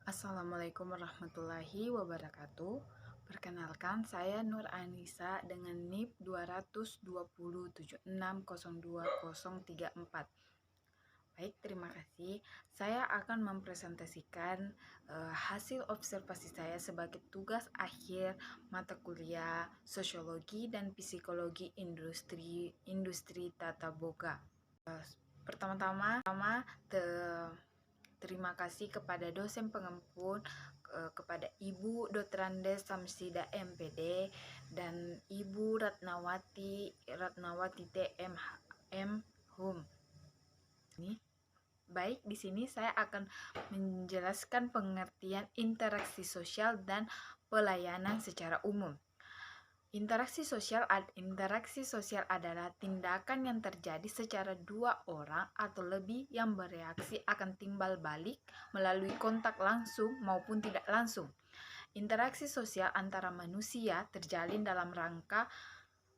Assalamualaikum warahmatullahi wabarakatuh. Perkenalkan, saya Nur Anissa dengan NIP 22076020034. Baik, terima kasih. Saya akan mempresentasikan hasil observasi saya sebagai tugas akhir mata kuliah Sosiologi dan Psikologi Industri Tata Boga. Pertama-tama, terima kasih kepada dosen pengampu, kepada Ibu Dr. Andes Samsida MPD dan Ibu Ratnawati TM Hum. Baik, di sini saya akan menjelaskan pengertian interaksi sosial dan pelayanan secara umum. Interaksi sosial adalah tindakan yang terjadi secara dua orang atau lebih yang bereaksi akan timbal balik melalui kontak langsung maupun tidak langsung. Interaksi sosial antara manusia terjalin dalam rangka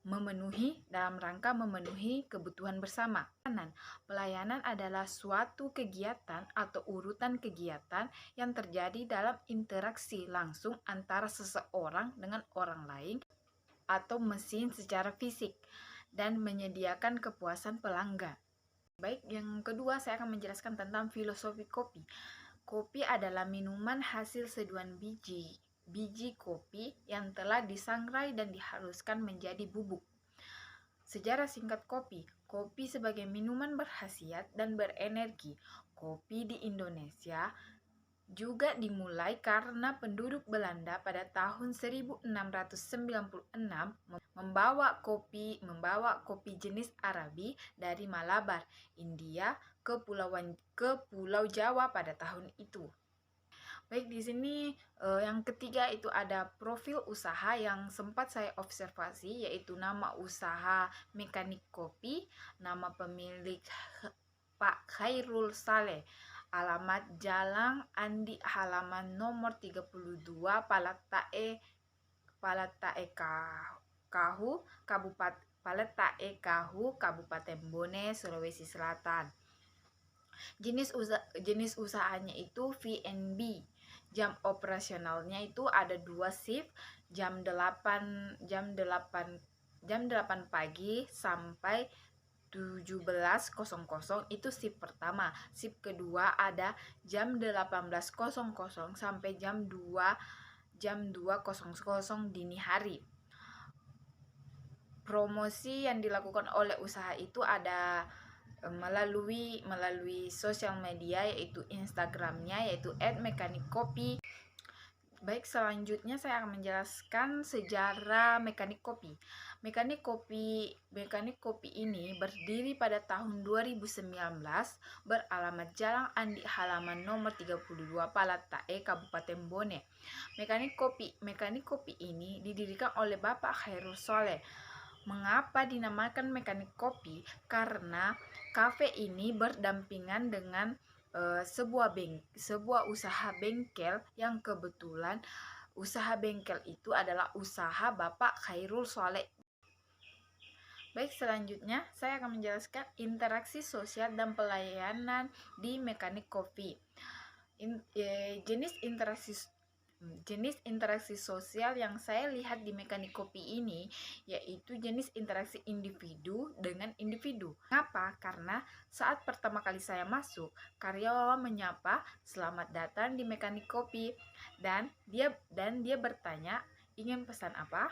memenuhi kebutuhan bersama. Pelayanan adalah suatu kegiatan atau urutan kegiatan yang terjadi dalam interaksi langsung antara seseorang dengan orang lain atau mesin secara fisik dan menyediakan kepuasan pelanggan. Baik, yang kedua saya akan menjelaskan tentang filosofi kopi. Kopi adalah minuman hasil seduhan biji kopi yang telah disangrai dan dihaluskan menjadi bubuk. Sejarah singkat kopi. Kopi sebagai minuman berkhasiat dan berenergi. Kopi di Indonesia juga dimulai karena penduduk Belanda pada tahun 1696 membawa kopi jenis Arabi dari Malabar, India ke Pulau Jawa pada tahun itu. Baik, di sini yang ketiga itu ada profil usaha yang sempat saya observasi, yaitu nama usaha Mekanik Kopi, nama pemilik Pak Khairul Saleh, alamat Jalan Andi halaman nomor 32 Kabupaten Bone, Sulawesi Selatan. Jenis usahanya itu V&B. Jam operasionalnya itu ada 2 shift, jam 8 pagi sampai 17.00 itu shift pertama. Shift kedua ada jam 18.00 sampai jam 2.00 dini hari. Promosi yang dilakukan oleh usaha itu ada melalui sosial media, yaitu Instagramnya yaitu @mekanikkopi. Baik, selanjutnya saya akan menjelaskan sejarah Mekanik Kopi. Mekanik Kopi ini berdiri pada tahun 2019, beralamat Jalan Andi halaman nomor 32 Palatae, Kabupaten Bone. Mekanik Kopi ini didirikan oleh Bapak Khairul Saleh. Mengapa dinamakan Mekanik Kopi? Karena kafe ini berdampingan dengan sebuah usaha bengkel yang kebetulan usaha bengkel itu adalah usaha Bapak Khairul Saleh. Baik, selanjutnya saya akan menjelaskan interaksi sosial dan pelayanan di Mekanik Kopi. Jenis interaksi sosial yang saya lihat di Mekanik Kopi ini yaitu jenis interaksi individu dengan individu. Kenapa? Karena saat pertama kali saya masuk, karyawan menyapa, "Selamat datang di Mekanik Kopi," dan dia bertanya ingin pesan apa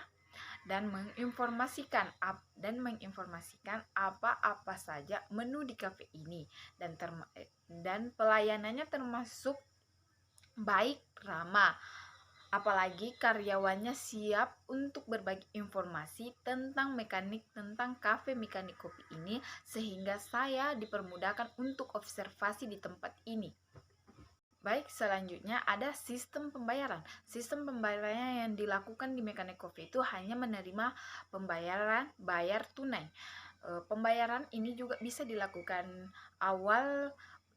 dan menginformasikan apa saja menu di kafe ini, dan pelayanannya termasuk baik, ramah. Apalagi karyawannya siap untuk berbagi informasi tentang kafe Mekanik Kopi ini, sehingga saya dipermudahkan untuk observasi di tempat ini. Baik, selanjutnya ada sistem pembayaran. Sistem pembayarannya yang dilakukan di Mekanik Kopi itu hanya menerima pembayaran bayar tunai. Pembayaran ini juga bisa dilakukan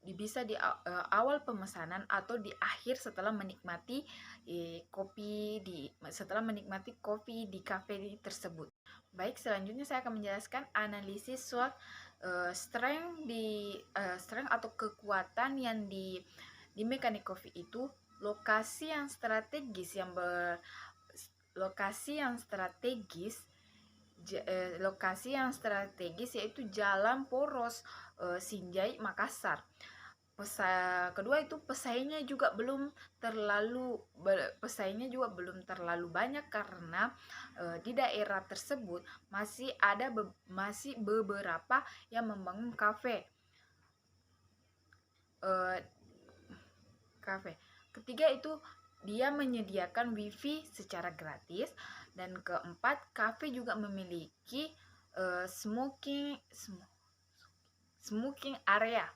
di awal pemesanan atau di akhir setelah menikmati kopi di kafe tersebut. Baik, selanjutnya saya akan menjelaskan analisis SWOT. Strength atau kekuatan yang di Mekanik Kopi itu lokasi yang strategis lokasi yang strategis yaitu Jalan Poros, Sinjai, Makassar. Kedua itu pesaingnya juga belum terlalu banyak karena di daerah tersebut masih beberapa yang membangun kafe. Ketiga itu dia menyediakan wifi secara gratis, dan keempat kafe juga memiliki smoking area.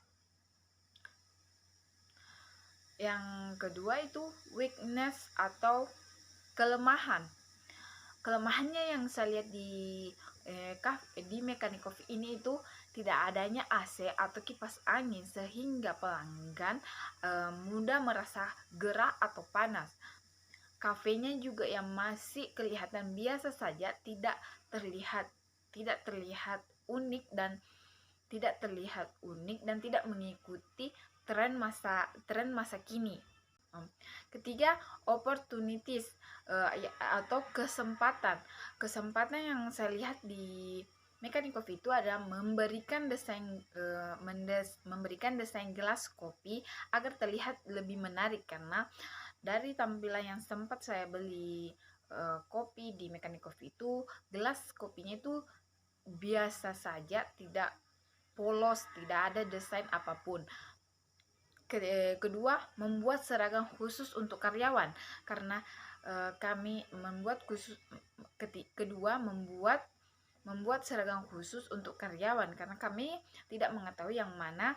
Yang kedua itu weakness atau kelemahan. Kelemahannya yang saya lihat di Mechanic Coffee ini itu tidak adanya AC atau kipas angin sehingga pelanggan mudah merasa gerah atau panas. Kafenya juga yang masih kelihatan biasa saja, tidak terlihat unik dan tidak mengikuti tren masa kini. Ketiga, opportunities atau kesempatan yang saya lihat di Mechanic Coffee itu adalah memberikan desain gelas kopi agar terlihat lebih menarik, karena dari tampilan yang sempat saya beli kopi di Mechanic Coffee itu, gelas kopinya itu biasa saja, tidak polos, tidak ada desain apapun. Kedua, membuat seragam khusus untuk karyawan, karena kami membuat seragam khusus untuk karyawan karena kami tidak mengetahui yang mana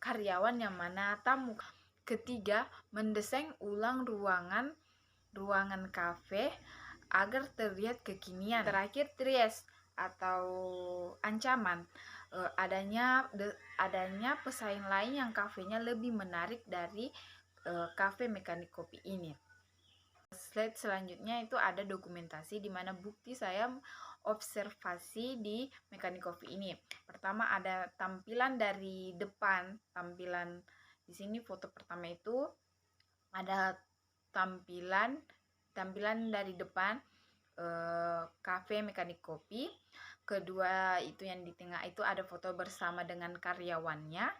karyawan, yang mana tamu. Ketiga, mendesain ulang ruangan kafe agar terlihat kekinian. Terakhir, threats atau ancaman. Adanya pesaing lain yang kafenya lebih menarik dari kafe Mechanic Coffee ini. Slide selanjutnya itu ada dokumentasi di mana bukti saya observasi di Mechanic Coffee ini. Pertama ada tampilan dari depan. Di sini foto pertama itu ada tampilan dari depan kafe Mechanic Coffee. Kedua itu yang di tengah itu ada foto bersama dengan karyawannya.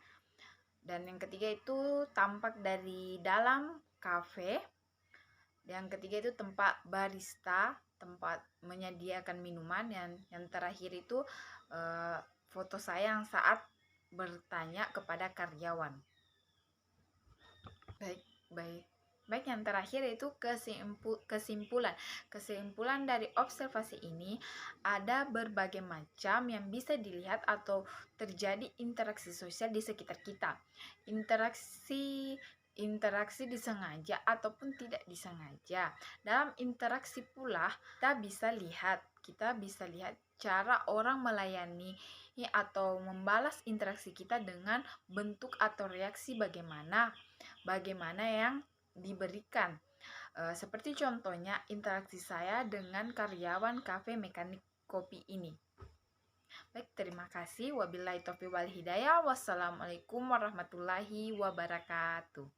Dan yang ketiga itu tampak dari dalam kafe. Yang ketiga itu tempat barista, tempat menyediakan minuman. Yang terakhir itu foto saya yang saat bertanya kepada karyawan. Baik, yang terakhir itu kesimpulan dari observasi ini, ada berbagai macam yang bisa dilihat atau terjadi interaksi sosial di sekitar kita. Interaksi disengaja ataupun tidak disengaja. Dalam interaksi pula kita bisa lihat cara orang melayani atau membalas interaksi kita dengan bentuk atau reaksi bagaimana yang diberikan. Seperti contohnya interaksi saya dengan karyawan kafe Mechanic Coffee ini. Baik, terima kasih. Wabillahi taufiq wal hidayah. Wassalamualaikum warahmatullahi wabarakatuh.